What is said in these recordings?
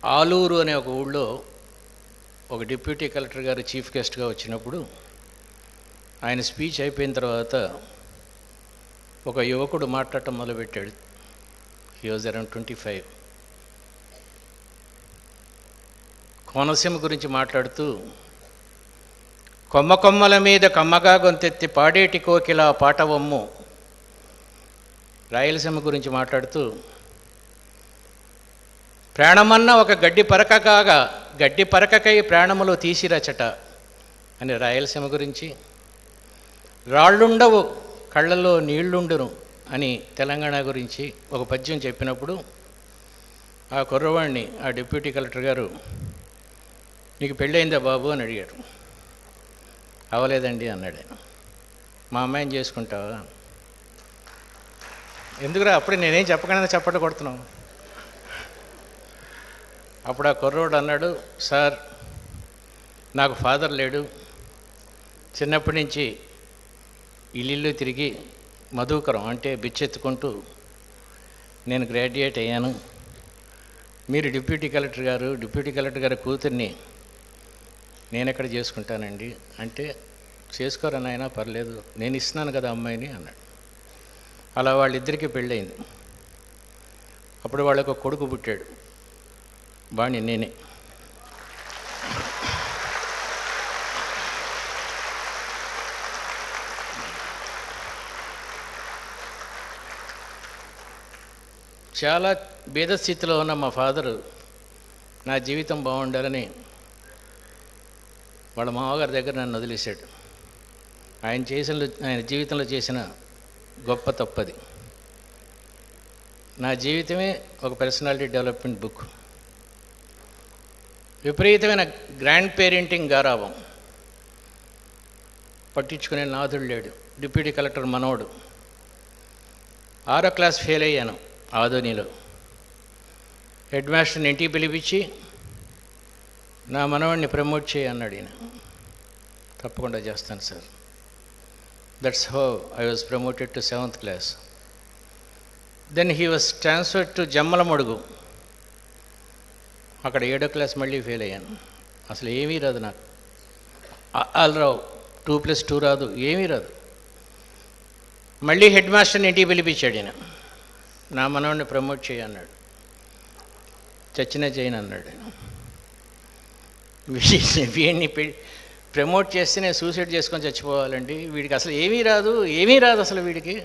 ఆలూరు అనే ఒక ఊళ్ళో ఒక డిప్యూటీ కలెక్టర్ గారు చీఫ్ గెస్ట్గా వచ్చినప్పుడు ఆయన స్పీచ్ అయిపోయిన తర్వాత ఒక యువకుడు మాట్లాడటం మొదలుపెట్టాడు. He was around 25. కోనసీమ గురించి మాట్లాడుతూ, కొమ్మ కొమ్మల మీద కమ్మగా గొంతెత్తి పాడేటి కోకిల పాటవమ్ము. రాయలసీమ గురించి మాట్లాడుతూ, ప్రాణమన్న ఒక గడ్డి పరక కాగా గడ్డి పరకకై ప్రాణములు తీసిరచట అని రాయలసీమ గురించి, రాళ్ళుండవు కళ్ళల్లో నీళ్లుండును అని తెలంగాణ గురించి ఒక పద్యం చెప్పినప్పుడు ఆ కుర్రవాడిని ఆ డిప్యూటీ కలెక్టర్ గారు, నీకు పెళ్ళయిందా బాబు అని అడిగాడు. అవలేదండి అన్నాడు ఆయన. మా అమ్మాయిని చేసుకుంటావా? ఎందుకురా అప్పుడే నేనేం చెప్పకుండా చప్పట్లు కొడుతున్నావు? అప్పుడు ఆ కుర్రోడు అన్నాడు, సార్ నాకు ఫాదర్ లేడు, చిన్నప్పటి నుంచి ఇల్లు తిరిగి మధుకరం అంటే బిచ్చెత్తుకుంటూ నేను గ్రాడ్యుయేట్ అయ్యాను. మీరు డిప్యూటీ కలెక్టర్ గారి కూతుర్ని నేను ఎక్కడ చేసుకుంటానండి అంటే, చేసుకోరా నాయన పర్లేదు, నేను ఇస్తున్నాను కదా అమ్మాయిని అన్నాడు. అలా వాళ్ళిద్దరికీ పెళ్ళయింది. అప్పుడు వాళ్ళకు ఒక కొడుకు పుట్టాడు. వాణ్ణి నేనే. చాలా భేద స్థితిలో ఉన్న మా ఫాదరు నా జీవితం బాగుండాలని వాళ్ళ మామగారి దగ్గర నన్ను వదిలేశాడు. ఆయన జీవితంలో చేసిన గొప్ప తప్పది. నా జీవితమే ఒక పర్సనాలిటీ డెవలప్మెంట్ బుక్. విపరీతమైన గ్రాండ్ పేరెంటింగ్ గారావం, పట్టించుకునే నాథుడు లేడు. డిప్యూటీ కలెక్టర్ మనోడు. 6వ క్లాస్ ఫెయిల్ అయ్యాను ఆదోనిలో. హెడ్ మాస్టర్ని ఇంటికి పిలిపించి నా మనవాడిని ప్రమోట్ చేయి అన్నాడు ఈయన. తప్పకుండా చేస్తాను sir. That's how I was promoted to 7th class. Then he was transferred to Jammalamadugu. అక్కడ 7వ క్లాస్ మళ్ళీ ఫెయిల్ అయ్యాను. అసలు ఏమీ రాదు నాకు. రావు, 2+2 రాదు, ఏమీ రాదు. మళ్ళీ హెడ్ మాస్టర్ని ఇంటికి పిలిపించాడు ఈయన. నా మనవాడిని ప్రమోట్ చేయి అన్నాడు. చచ్చినా చేయను అన్నాడు. వీడిని ప్రమోట్ చేస్తే నేను సూసైడ్ చేసుకొని చచ్చిపోవాలండి, వీడికి అసలు ఏమీ రాదు అసలు వీడికి.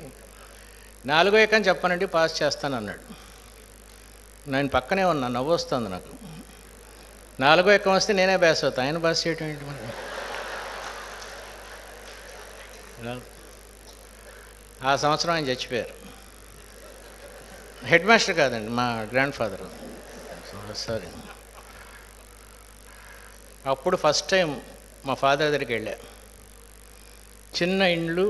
4వ ఎకం చెప్పనండి పాస్ చేస్తాను అన్నాడు. నేను పక్కనే ఉన్నా, నవ్వు వస్తుంది నాకు. 4వ ఎకం వస్తే నేనే పాస్ అవుతాను, ఆయన పాస్ చేయటం ఏంటి మరి? ఆ సంవత్సరం ఆయన చచ్చిపోయారు. హెడ్ మాస్టర్ కాదండి, మా గ్రాండ్ ఫాదర్. సారీ. అప్పుడు ఫస్ట్ టైం మా ఫాదర్ దగ్గరికి వెళ్ళా. చిన్న ఇండ్లు,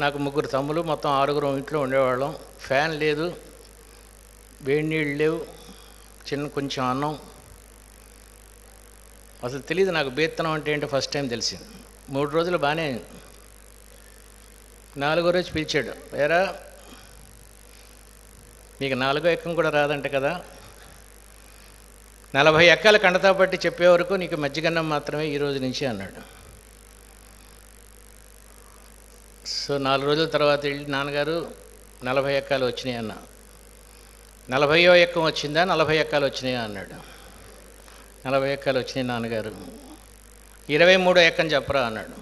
నాకు 3 తమ్ములు, మొత్తం 6 ఇంట్లో ఉండేవాళ్ళం. ఫ్యాన్ లేదు, వేడి నీళ్ళు లేవు, కొంచెం అన్నం. అసలు తెలియదు నాకు బేత్తనం అంటే ఏంటో ఫస్ట్ టైం తెలిసింది. 3 రోజులు బాగానే. 4వ రోజు పిలిచాడు, వేరా మీకు 4వ ఎక్కం కూడా రాదంట కదా, 40 ఎక్కాల కండతా పట్టి చెప్పే వరకు నీకు మజ్జిగన్నం మాత్రమే ఈ రోజు నుంచి అన్నాడు. సో 4 రోజుల తర్వాత వెళ్ళి, నాన్నగారు 40 ఎక్కాలు వచ్చినాయి అన్న. 40వ ఎక్కం వచ్చిందా, 40 ఎక్కాలు వచ్చినాయా అన్నాడు. 40 ఎక్కాలు వచ్చినాయి నాన్నగారు. 23వ ఎక్కం చెప్పరా అన్నాడు.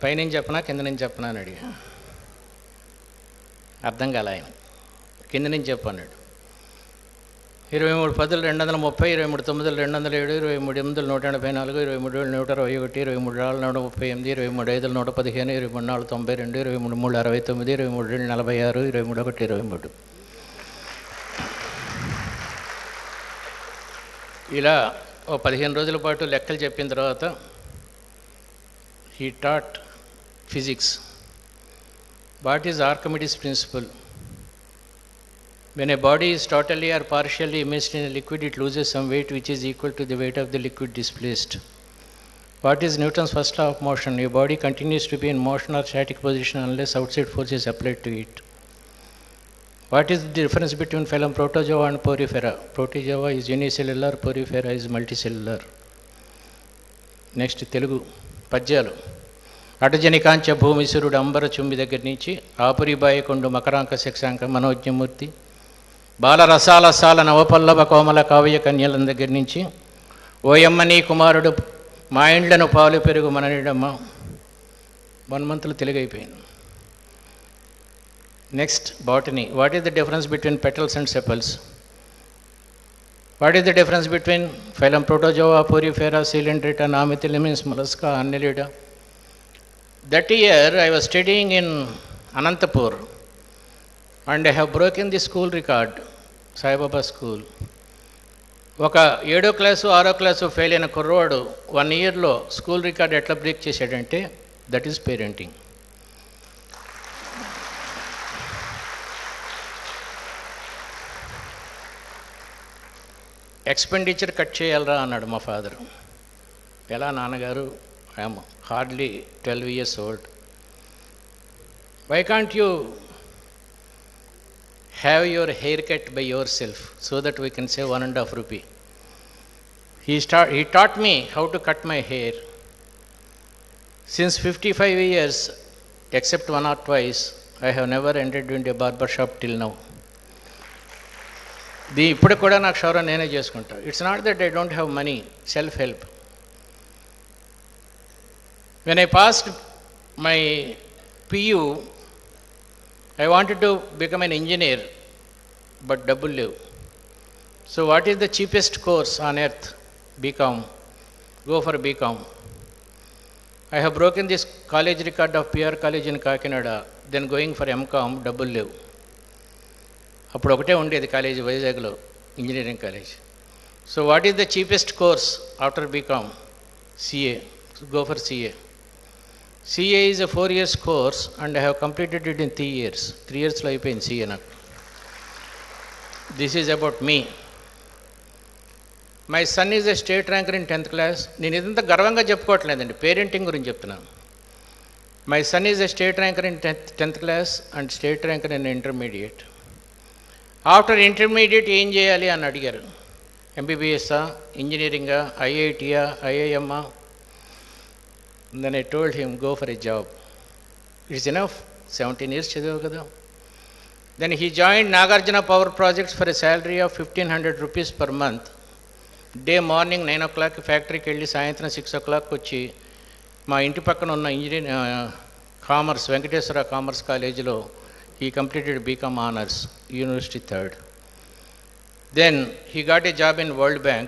పైనుంచి చెప్పనా కింద నుంచి చెప్పనా అని అడిగా. అర్థం కాలే ఆయన. కింద నుంచి చెప్పు అన్నాడు. 23 10 230, 23 9 207, 23 8 184, 23 7 161, 23 6 138, 23 5 115, 23 4 92, 23 3 69, 23 46, 23 1 23. ఇలా ఓ 15 రోజుల పాటు లెక్కలు చెప్పిన తర్వాత he taught physics. What is Archimedes' principle? When a body is totally or partially immersed in a liquid, it loses some weight which is equal to the weight of the liquid displaced. What is Newton's first law of motion? A body continues to be in motion or static position unless outside force is applied to it. What is the difference between phylum Protozoa and Porifera? Protozoa is unicellular, Porifera is multicellular. Next Telugu పద్యాలు. అటజనికాంచ భూమిసురుడు అంబర చుంబి దగ్గర నుంచి ఆపురిబాయకొండు మకరాంక శిక్షాంక మనోజ్ఞమూర్తి బాలరసాలసాల నవపల్లవ కోమల కావ్య కన్యలం దగ్గర నుంచి ఓయమ్మ నీ కుమారుడు మా ఇండ్లను పాలు పెరుగు మననిడమ్మ 1 monthలో తెలుగు అయిపోయింది. Next botany. What is the difference between petals and sepals? What is the difference between phylum Protozoa, Porifera, Coelenthrata, Amethylemmins, Mollusca, Annelida? That year I was studying in Anantapur and I have broken the school record, Sai Baba school. ఒక 7వ class 6వ class fail అయిన కుర్రవాడు 1 yearలో school record ఎట్లా break చేశాడంటే that is parenting. Expenditure cut చేయాలరా అన్నాడు మా ఫాదరు. ఎలా నాన్నగారు? I'm hardly 12 years old. Why can't you have your hair cut by yourself so that we can save 1.5 rupee? He taught me how to cut my hair. Since 55 years, except 1 or twice, I have never entered into a barber shop till now. ఇప్పుడు కూడా నాకు షవరం నేనే చేసుకుంటా. It's not that I don't have money, self help. When I passed my PU, I wanted to become an engineer, but డబ్బులు లేవు. So what is the cheapest course on earth? BCom. Go for BCom. I have broken this college record of PR college in Kakinada, then going for MCom, డబ్బులు లేవు. అప్పుడు ఒకటే ఉండేది college వైజాగ్లో, engineering college. So what is the cheapest course after BCom? CA. Go for CA. CA is a 4 years course and I have completed it in 3 years. 3 yearsలో అయిపోయింది CA నాకు. This is about me. My son is a state ranker in 10th class. నేను ఇదంతా గర్వంగా చెప్పుకోవట్లేదండి, parenting గురించి చెప్తున్నాను. My son is a state ranker in 10th class and state ranker in intermediate. After intermediate ఏం చేయాలి అని అడిగారు. MBBSా, ఇంజనీరింగా, IITయా, IIMా? Then I told him go for a job. It's enough, 17 years చదివావు కదా. Then he joined Nagarjuna power projects for a salary of 1,500 rupees per month. The morning 9 o'clock ఫ్యాక్టరీకి వెళ్ళి సాయంత్రం 6 o'clock వచ్చి మా ఇంటి పక్కన ఉన్న కామర్స్, వెంకటేశ్వర కామర్స్ కాలేజీలో he completed BCom honors, University 3rd. Then he got a job in World Bank.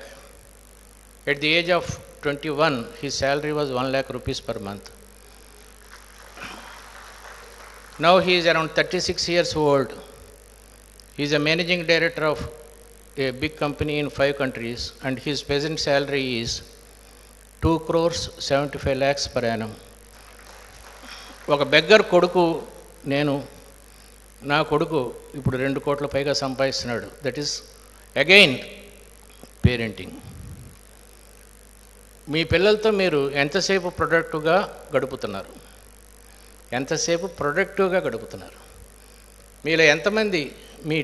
At the age of 21, his salary was 1 lakh rupees per month. Now he is around 36 years old. He is a managing director of a big company in 5 countries and his present salary is 2 crores 75 lakhs per annum. ఒక beggar కొడుకు నేను, నా కొడుకు ఇప్పుడు 2 కోట్ల పైగా సంపాదిస్తున్నాడు. That is again parenting. మీ పిల్లలతో మీరు ఎంతసేపు ప్రొడక్టివ్గా గడుపుతున్నారు? ఎంతసేపు ప్రొడక్టివ్గా గడుపుతున్నారు? మీలో ఎంతమంది మీ